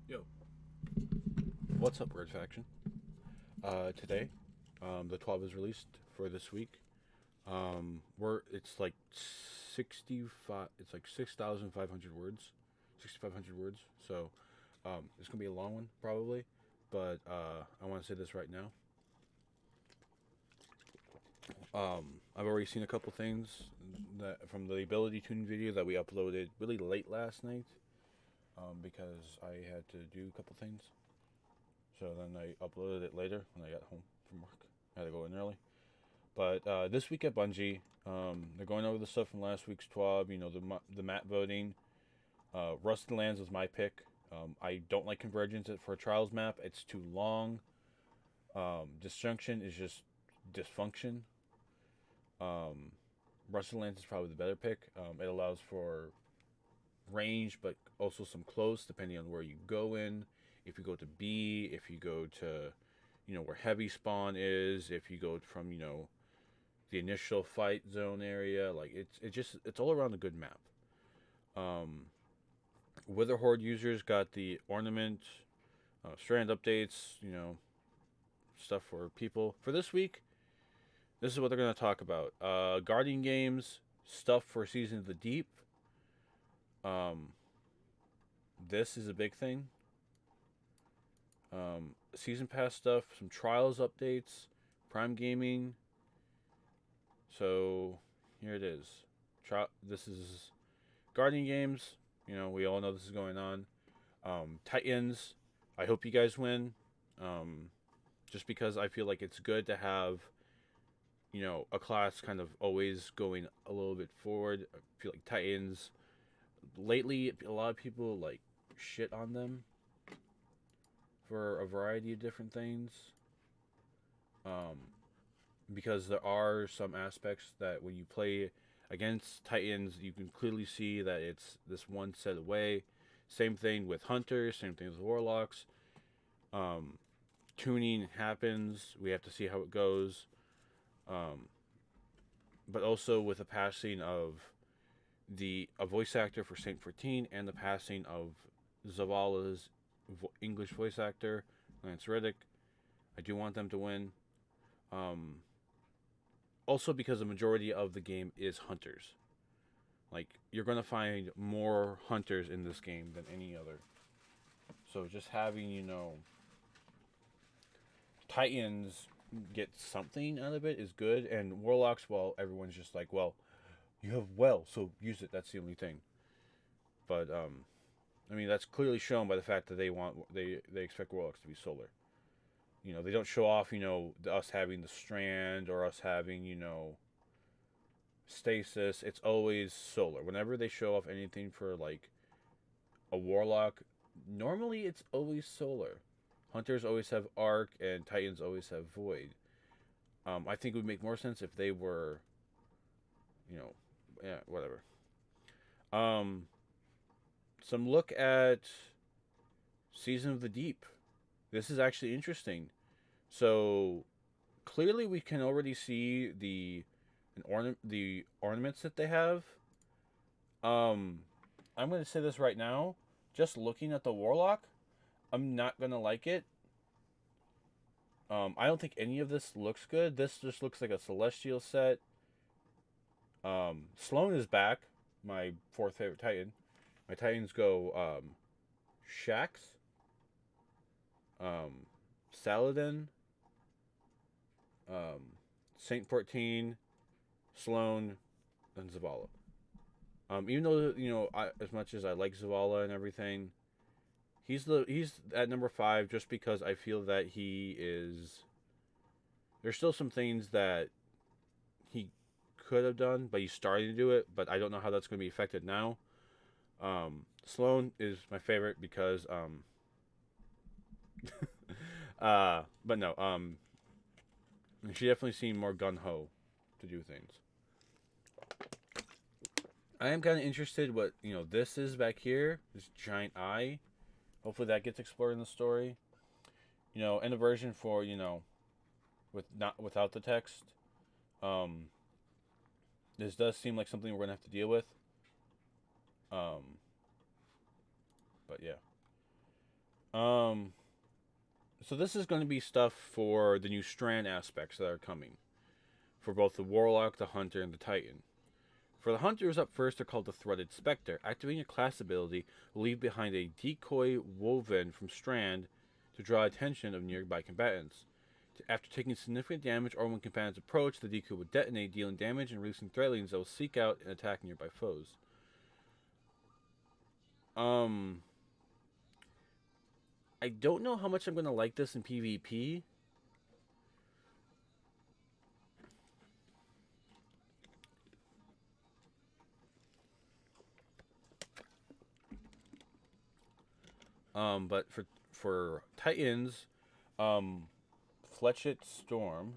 Yo, what's up, Red Faction? Today, the 12 is released for this week. It's like 65. It's like 6,500 words, 6,500 words. So, it's gonna be a long one probably, but I want to say this right now. I've already seen a couple things that from the ability tuning video that we uploaded really late last night, because I had to do a couple things. So then I uploaded it later when I got home from work. I had to go in early. But this week at Bungie, they're going over the stuff from last week's twab. You know, the map voting. Rusted Lands was my pick. I don't like Convergence for a Trials map. It's too long. Disjunction is just dysfunction. Um, Rusted Lands is probably the better pick. It allows for range, but also some close, depending on where you go in. If you go to B, if you go to, where heavy spawn is, if you go from, the initial fight zone area, like it's all around a good map. Um, Wither Horde users got the ornament, strand updates, stuff for people. For this week, this is what they're going to talk about. Guardian games, stuff for Season of the Deep. Um, this is a big thing. Season pass stuff, some trials updates, Prime Gaming. So here it is. This is Guardian games. We all know this is going on. Titans. I hope you guys win. Um, just because I feel like it's good to have, a class kind of always going a little bit forward. I feel like Titans. Lately, a lot of people like shit on them for a variety of different things. Um, because there are some aspects that when you play against Titans, you can clearly see that it's this one set away. Same thing with Hunters, same thing with Warlocks. Um, Tuning happens. We have to see how it goes. Um, but also with the passing of a voice actor for Saint 14 and the passing of Zavala's English voice actor, Lance Reddick, I do want them to win. Um, Also because the majority of the game is hunters. Like you're gonna find more hunters in this game than any other. So just having Titans get something out of it is good, and Warlocks, well, everyone's just like, well, you have so use it. That's the only thing. But I mean that's clearly shown by the fact that they expect Warlocks to be solar. They don't show off us having the strand or us having stasis. It's always solar. Whenever they show off anything for like a warlock, normally it's always solar. Hunters always have arc, and Titans always have void. I think it would make more sense if they were, you know, yeah, whatever. Um, some look at Season of the Deep. This is actually interesting. So clearly, we can already see the ornaments that they have. Um, I'm gonna say this right now. Just looking at the warlock, I'm not gonna like it. I don't think any of this looks good. This just looks like a celestial set. Sloan is back, my fourth favorite Titan. My Titans go Shax, um, Saladin, um, Saint 14, Sloan, and Zavala. Even though as much as I like Zavala and everything, he's at number 5 just because I feel that he is. There's still some things that he could have done, but he's starting to do it. But I don't know how that's going to be affected now. Sloan is my favorite because but no, she definitely seemed more gun ho to do things. I am kind of interested what this is back here. This giant eye. Hopefully that gets explored in the story. And a version for without the text. Um, this does seem like something we're gonna have to deal with. Um, but yeah. Um, so this is going to be stuff for the new strand aspects that are coming for both the Warlock, the Hunter, and the Titan. For the Hunters up first, they're called the Threaded Spectre. Activating a class ability will leave behind a decoy woven from strand to draw attention of nearby combatants. After taking significant damage or when combatants approach, the decoy will detonate, dealing damage and releasing threadlings that will seek out and attack nearby foes. I don't know how much I'm going to like this in PvP. But for Titans, Fletchet Storm.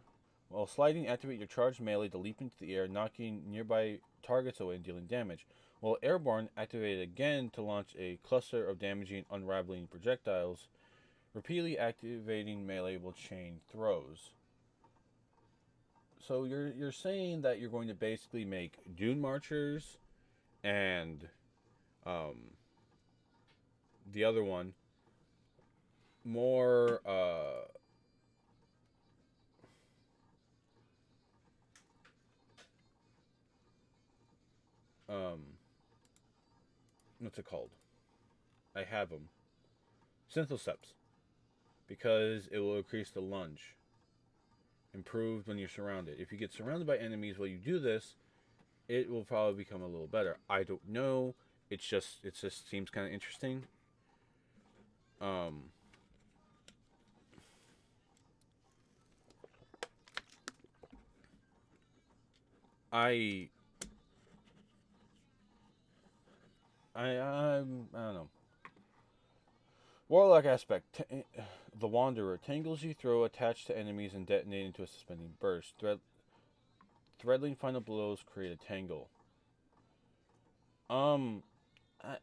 While sliding, activate your charged melee to leap into the air, knocking nearby targets away and dealing damage. While airborne, activate it again to launch a cluster of damaging, unraveling projectiles. Repeatedly activating melee will chain throws. So you're saying that you're going to basically make Dune Marchers and the other one more what's it called? I have them. Synthoceps. Because it will increase the lunge. Improved when you're surrounded. If you get surrounded by enemies while you do this, it will probably become a little better. I don't know. It just seems kind of interesting. I I don't know. Warlock aspect. The Wanderer. Tangles you throw attached to enemies and detonate into a suspending burst. Threadling final blows create a tangle. I,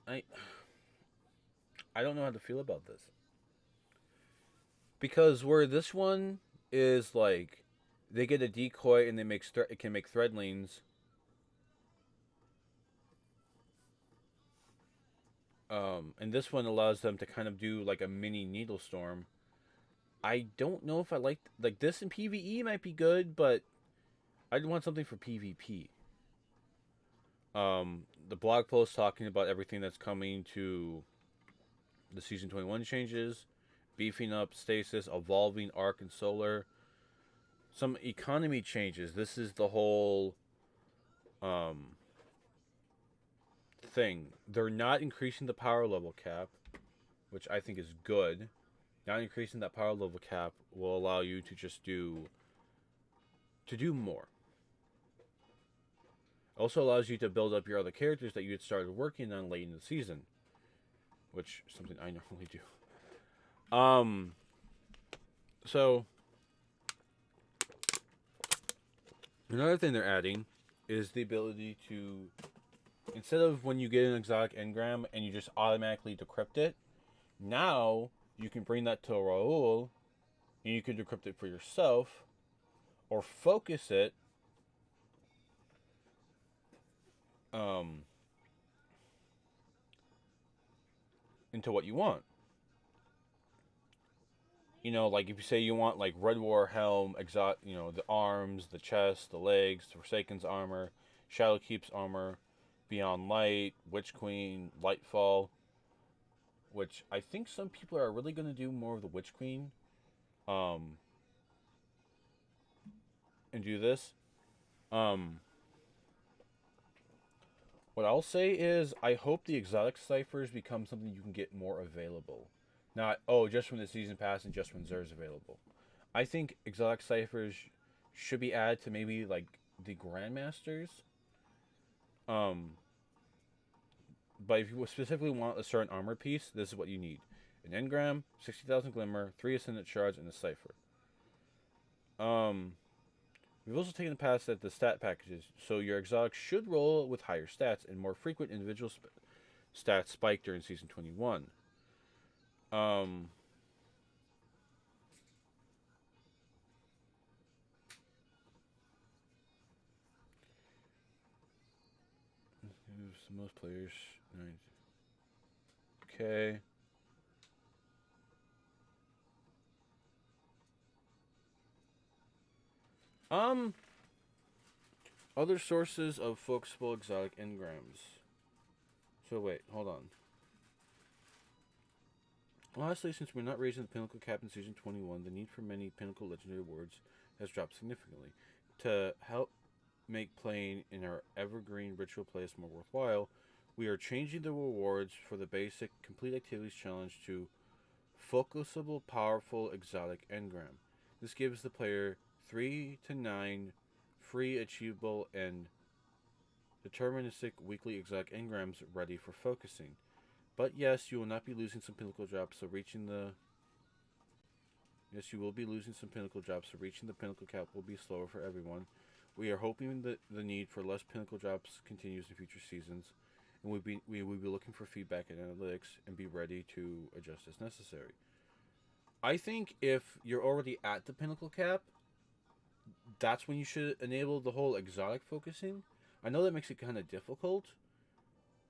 I I don't know how to feel about this. Because where this one is like they get a decoy and it can make threadlings. And this one allows them to kind of do like a mini needle storm. I don't know if I like this in PvE might be good, but I'd want something for PvP. The blog post talking about everything that's coming to the season 21 changes, beefing up stasis, evolving arc and solar, some economy changes. This is the whole thing. They're not increasing the power level cap, which I think is good. Not increasing that power level cap will allow you to just do more. Also allows you to build up your other characters that you had started working on late in the season, which is something I normally do. So another thing they're adding is the ability to, instead of when you get an exotic engram and you just automatically decrypt it, now you can bring that to Raul and you can decrypt it for yourself or focus it into what you want. You know, like if you say you want like Red War helm, the arms, the chest, the legs, the Forsaken's armor, Shadowkeep's armor, Beyond Light, Witch Queen, Lightfall, which I think some people are really going to do more of the Witch Queen, and do this. What I'll say is I hope the exotic ciphers become something you can get more available. Not, oh, just from the season pass and just when Zer's available. I think exotic ciphers should be added to maybe like the Grandmasters. But if you specifically want a certain armor piece, this is what you need: an engram, 60,000 glimmer, 3 ascendant shards, and a cipher. We've also taken the pass at the stat packages, so your exotic should roll with higher stats and more frequent individual stats spike during Season 21. Um, most players. Okay. Um, Other sources of focusable exotic engrams. So wait, hold on. Lastly, since we're not raising the pinnacle cap in Season 21, the need for many pinnacle legendary awards has dropped significantly. To help make playing in our evergreen ritual playlist more worthwhile, we are changing the rewards for the basic complete activities challenge to focusable powerful exotic engram. This gives the player 3 to 9 free achievable and deterministic weekly exotic engrams ready for focusing. But yes, you will not be losing some pinnacle drops, so reaching the Yes, you will be losing some pinnacle drops, so reaching the pinnacle cap will be slower for everyone. We are hoping that the need for less pinnacle drops continues in future seasons, and we will be looking for feedback and analytics and be ready to adjust as necessary. I think if you're already at the pinnacle cap, that's when you should enable the whole exotic focusing. I know that makes it kind of difficult,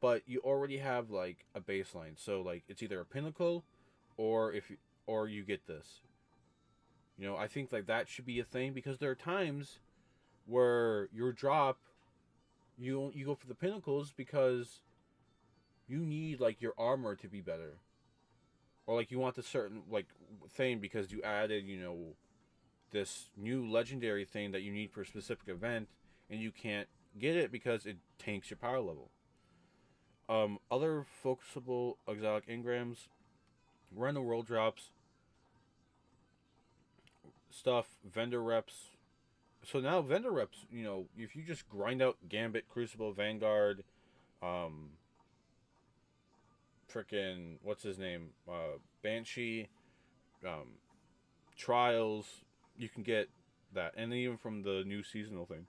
but you already have like a baseline. So like it's either a pinnacle or or you get this. I think like that should be a thing because there are times where your drop you go for the pinnacles because you need like your armor to be better. Or like you want the certain like thing because you added, this new legendary thing that you need for a specific event and you can't get it because it tanks your power level. Other focusable exotic engrams, random world drops, stuff, vendor reps. So now vendor reps, if you just grind out Gambit, Crucible, Vanguard, um, frickin' what's his name, Banshee, um, Trials, you can get that, and even from the new seasonal thing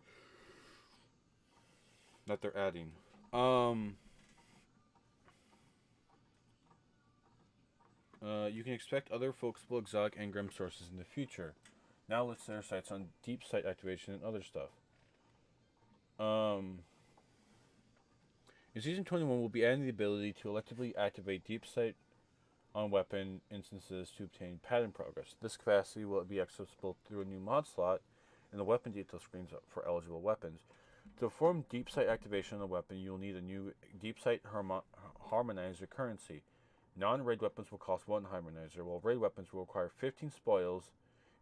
that they're adding. Um, you can expect other focusable exotic engram sources in the future. Now let's set our sights on deep sight activation and other stuff. Um, in Season 21, we'll be adding the ability to electively activate deep sight on weapon instances to obtain pattern progress. This capacity will be accessible through a new mod slot in the weapon detail screens for eligible weapons. To perform deep sight activation on a weapon, you'll need a new deep sight harmonizer currency. Non-raid weapons will cost 1 harmonizer, while raid weapons will require 15 spoils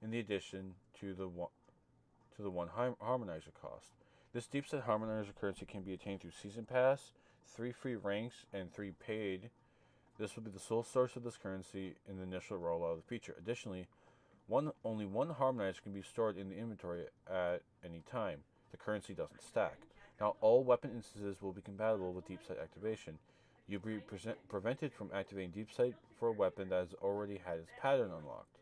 in the addition to the one harmonizer cost. This deep set harmonizer currency can be attained through Season Pass, 3 free ranks, and 3 paid. This will be the sole source of this currency in the initial rollout of the feature. Additionally, only one harmonizer can be stored in the inventory at any time. The currency doesn't stack. Now, all weapon instances will be compatible with deep sight activation. You'll be prevented from activating deep sight for a weapon that has already had its pattern unlocked.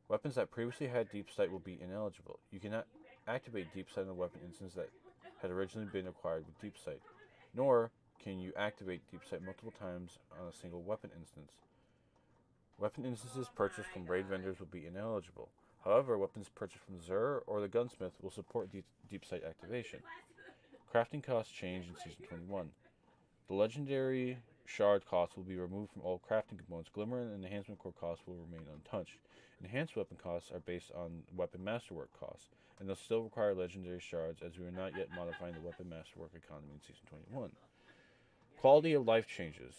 Weapons that previously had deep sight will be ineligible. You cannot activate deep sight on a weapon instance that had originally been acquired with deep sight, nor can you activate deep sight multiple times on a single weapon instance. Weapon instances purchased from raid vendors will be ineligible. However, weapons purchased from Zur or the gunsmith will support deep sight activation. Crafting costs change in Season 21. The legendary shard cost will be removed from all crafting components. Glimmer and enhancement core costs will remain untouched. Enhanced weapon costs are based on weapon masterwork costs, and they'll still require legendary shards as we are not yet modifying the weapon masterwork economy in Season 21. Quality of life changes.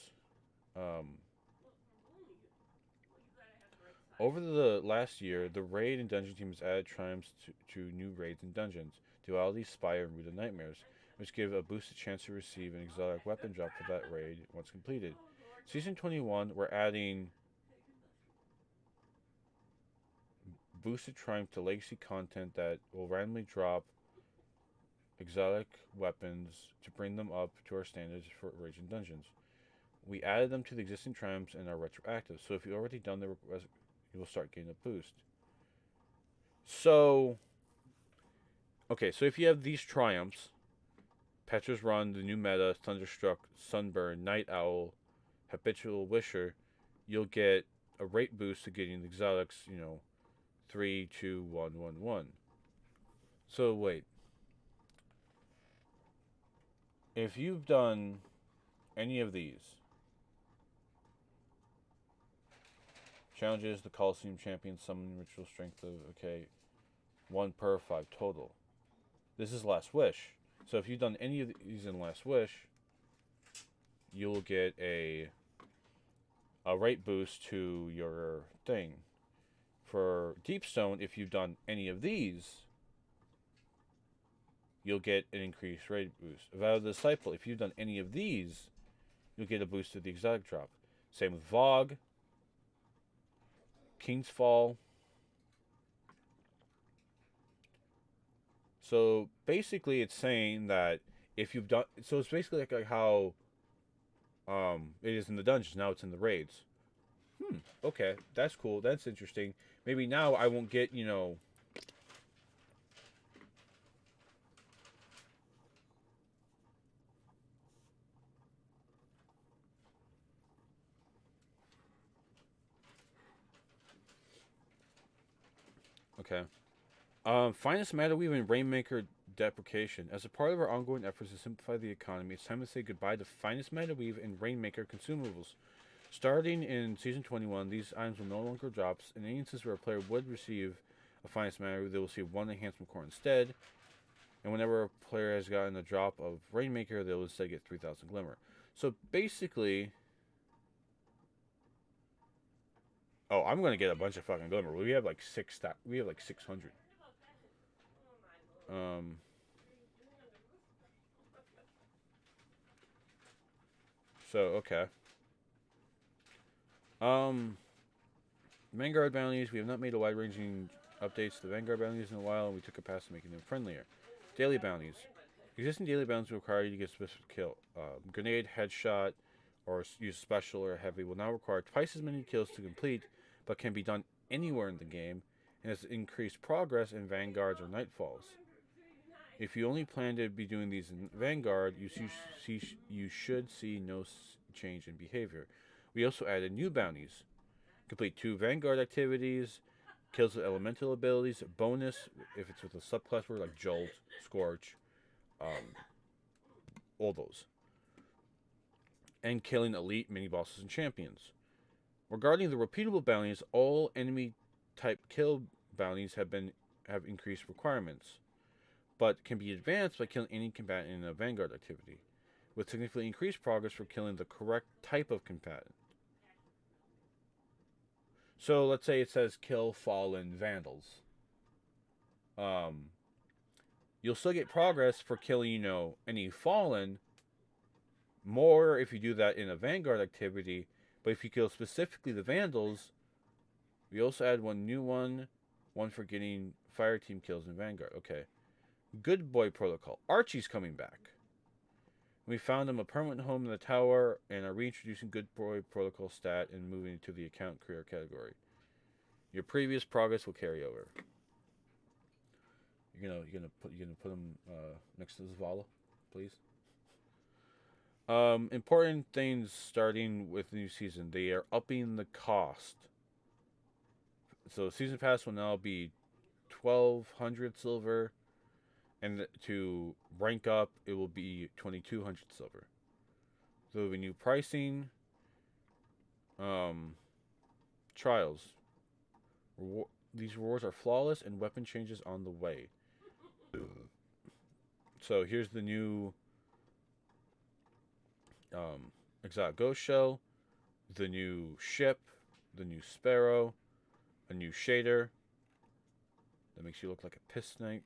Over the last year, the raid and dungeon team has added triumphs to new raids and dungeons, Duality, Spire, and Root of Nightmares, which give a boosted chance to receive an exotic weapon drop for that raid once completed. Season 21, we're adding boosted triumph to legacy content that will randomly drop exotic weapons to bring them up to our standards for raids and dungeons. We added them to the existing triumphs and are retroactive, so if you've already done the you will start getting a boost. So, Okay, so if you have these triumphs, Petra's Run, the new meta, Thunderstruck, Sunburn, Night Owl, Habitual Wisher, you'll get a rate boost to getting the exotics, 3, 2, 1, 1, 1. So wait, if you've done any of these challenges, the Coliseum Champion, Summon Ritual Strength of, okay, 1 per 5 total. This is Last Wish. So if you've done any of these in Last Wish, you'll get a rate boost to your thing. For Deepstone, if you've done any of these, you'll get an increased rate boost. Vow of the Disciple, if you've done any of these, you'll get a boost to the exotic drop. Same with Vogue, King's Fall. So basically, it's saying that if you've done, so it's basically like how it is in the dungeons. Now it's in the raids. Okay, that's cool. That's interesting. Maybe now I won't get, Okay. Finest Matter Weave and Rainmaker deprecation. As a part of our ongoing efforts to simplify the economy, it's time to say goodbye to Finest Matter Weave and Rainmaker consumables. Starting in Season 21, these items will no longer drop. In any instance where a player would receive a Finest Matter Weave, they will receive 1 enhancement core instead. And whenever a player has gotten a drop of Rainmaker, they'll instead get 3,000 Glimmer. So basically... Oh, I'm gonna get a bunch of fucking Glimmer. We have like 600. Um... So, okay. Vanguard bounties. We have not made a wide-ranging updates to the Vanguard bounties in a while, and we took a pass to making them friendlier. Daily bounties. Existing daily bounties require you to get a specific kill. Grenade, headshot, or use special or heavy will now require twice as many kills to complete, but can be done anywhere in the game, and has increased progress in Vanguards or Nightfalls. If you only plan to be doing these in Vanguard, you should see no change in behavior. We also added new bounties. Complete 2 Vanguard activities, kills with elemental abilities, bonus if it's with a subclass word like Jolt, Scorch, all those. And killing elite mini bosses and champions. Regarding the repeatable bounties, all enemy type kill bounties have increased requirements, but can be advanced by killing any combatant in a Vanguard activity, with significantly increased progress for killing the correct type of combatant. So let's say it says kill fallen vandals. You'll still get progress for killing, any fallen. More if you do that in a Vanguard activity, but if you kill specifically the vandals, we also add one new one for getting fire team kills in Vanguard. Okay. Good Boy Protocol. Archie's coming back. We found him a permanent home in the tower and are reintroducing Good Boy Protocol stat and moving to the account career category. Your previous progress will carry over. You're gonna put him next to Zavala, please. Important things starting with the new season. They are upping the cost. So season pass will now be 1,200 silver, and to rank up, it will be 2,200 silver. There will be new pricing. Trials. These rewards are flawless, and weapon changes on the way. So here's the new Exotic Ghost Shell, the new ship, the new Sparrow, a new shader that makes you look like a piss snake.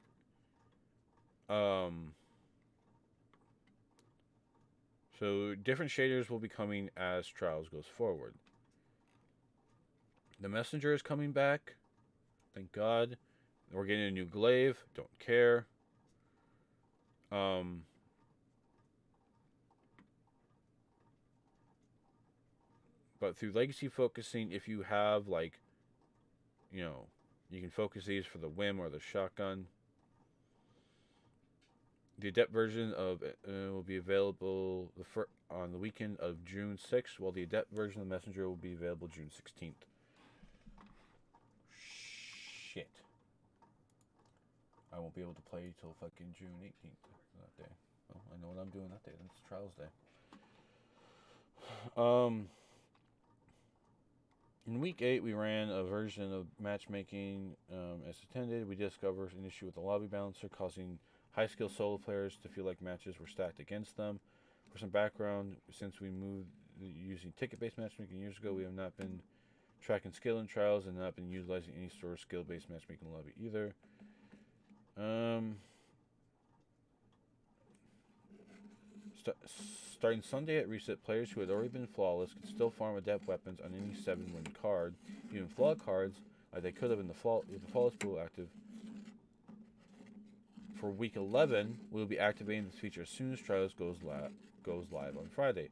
So different shaders will be coming as Trials goes forward. The Messenger is coming back. Thank God. We're getting a new glaive. Don't care. But through legacy focusing, if you have you can focus these for the whim or the shotgun. The adept version of will be available on the weekend of June 6th, while the adept version of Messenger will be available June 16th. Shit. I won't be able to play till fucking June 18th that day. Well, I know what I'm doing that day. That's Trials Day. In week 8, we ran a version of matchmaking as intended. We discovered an issue with the lobby balancer, causing high skill solo players to feel like matches were stacked against them. For some background, since we moved using ticket based matchmaking years ago, we have not been tracking skill in trials and not been utilizing any sort of skill based matchmaking lobby either. Starting Sunday at reset, players who had already been flawless could still farm adept weapons on any 7-win card. Even flawed cards, like they could have in the flawless pool active. For week 11, we will be activating this feature as soon as Trials goes live on Friday.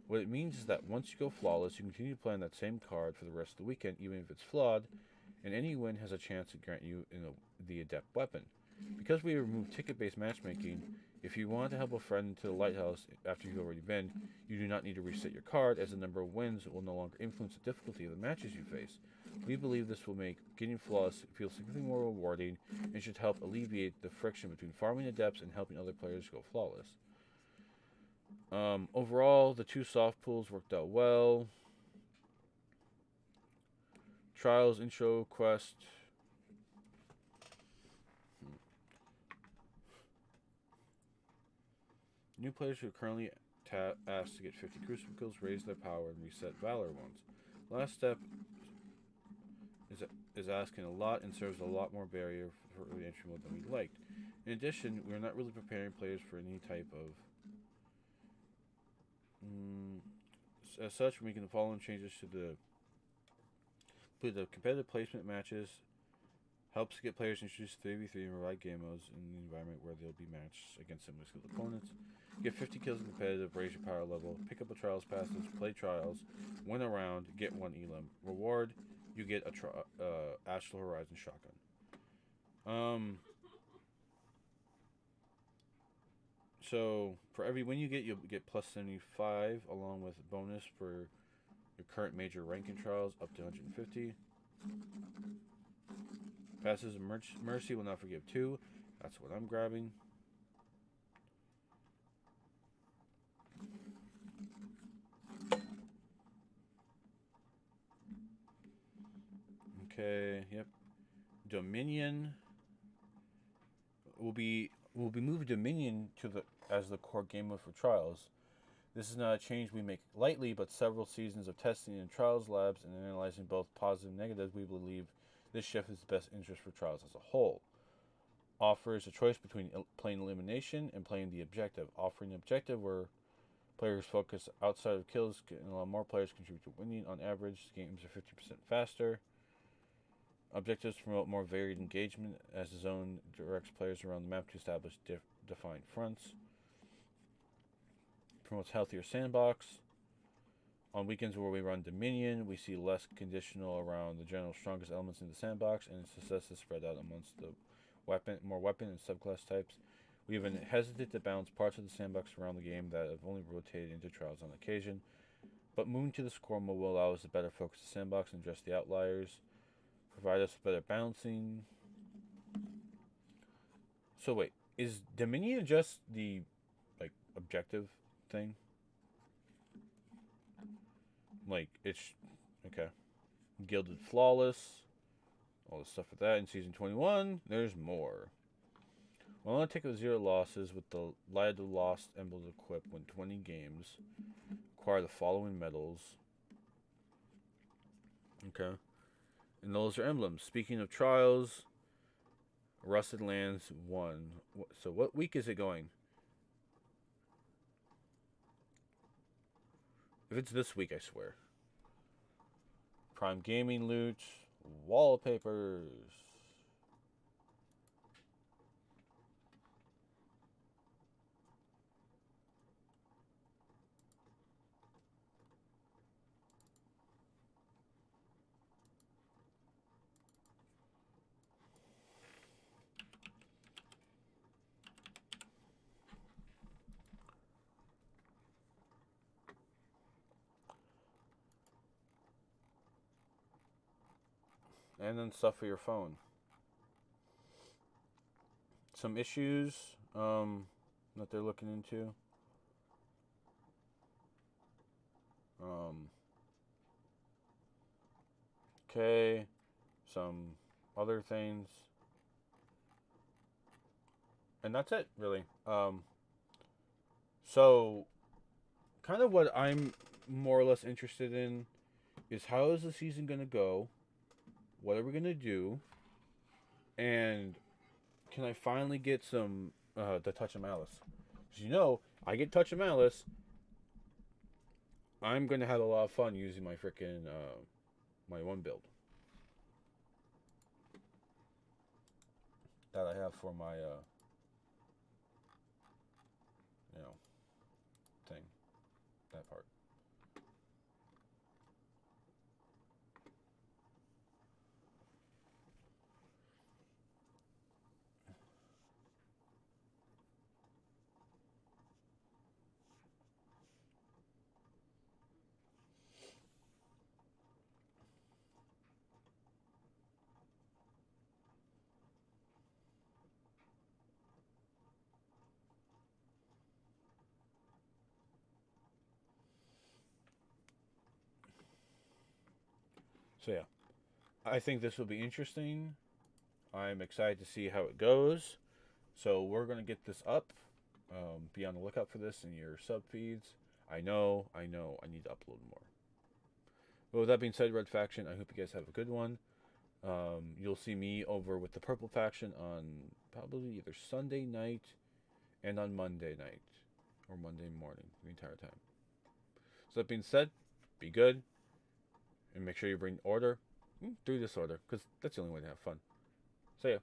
What it means is that once you go flawless, you continue to play on that same card for the rest of the weekend, even if it's flawed, and any win has a chance to grant you the adept weapon. Because we removed ticket-based matchmaking, if you want to help a friend into the lighthouse after you've already been, you do not need to reset your card, as the number of wins will no longer influence the difficulty of the matches you face. We believe this will make getting flawless feel significantly more rewarding and should help alleviate the friction between farming adepts and helping other players go flawless. Overall, the 2 soft pools worked out well. Trials intro quest. New players who are currently asked to get 50 Crucible kills raise their power and reset Valor ones. Last step is asking a lot and serves a lot more barrier for early entry mode than we liked. In addition, we are not really preparing players for any type of... as such, we're making the following changes to the competitive placement matches. Helps get players introduced to 3v3 and provide game modes in the environment where they'll be matched against similar skilled opponents. Get 50 kills in competitive, raise your power level, pick up a Trials passage, play Trials, win a round, get 1 elim. Reward, you get a Astral Horizon shotgun. So for every win you get, you'll get plus 75, along with a bonus for your current major rank in Trials, up to 150. Passes of Mercy will not forgive 2. That's what I'm grabbing. Okay, yep. Dominion will be moved Dominion as the core game mode for Trials. This is not a change we make lightly, but several seasons of testing in Trials labs and analyzing both positive and negatives, we believe this shift is the best interest for Trials as a whole. Offers a choice between playing elimination and playing the objective. Offering the objective where players focus outside of kills and allow more players contribute to winning. On average, games are 50% faster. Objectives promote more varied engagement as the zone directs players around the map to establish defined fronts. Promotes healthier sandbox. On weekends where we run Dominion, we see less conditional around the general strongest elements in the sandbox, and its success is spread out amongst the more weapon and subclass types. We even hesitate to balance parts of the sandbox around the game that have only rotated into Trials on occasion. But moving to the score mode will allow us to better focus the sandbox and address the outliers, provide us with better balancing. So wait, is Dominion just the objective thing? It's okay. Gilded Flawless, all the stuff with that in season 21. There's more. Well, I'll take 0 losses with the Light of the Lost emblem equipped when 20 games. Acquire the following medals. Okay. And those are emblems. Speaking of Trials, Rusted Lands 1. So what week is it going? If it's this week, I swear. Prime Gaming loot. Wallpapers. and then stuff for your phone. Some issues that they're looking into. Okay, some other things, and that's it really. So kind of what I'm more or less interested in is how is the season gonna go? What are we gonna do? And can I finally get some the Touch of Malice? Because I get Touch of Malice. I'm gonna have a lot of fun using my freaking my one build that I have for my you know thing, that part. So yeah, I think this will be interesting. I'm excited to see how it goes. So we're gonna get this up. Be on the lookout for this in your sub feeds. I know. I need to upload more. But with that being said, Red Faction, I hope you guys have a good one. You'll see me over with the Purple Faction on probably either Sunday night and on Monday night or Monday morning the entire time. So that being said, be good and make sure you bring order through this order because that's the only way to have fun. So yeah.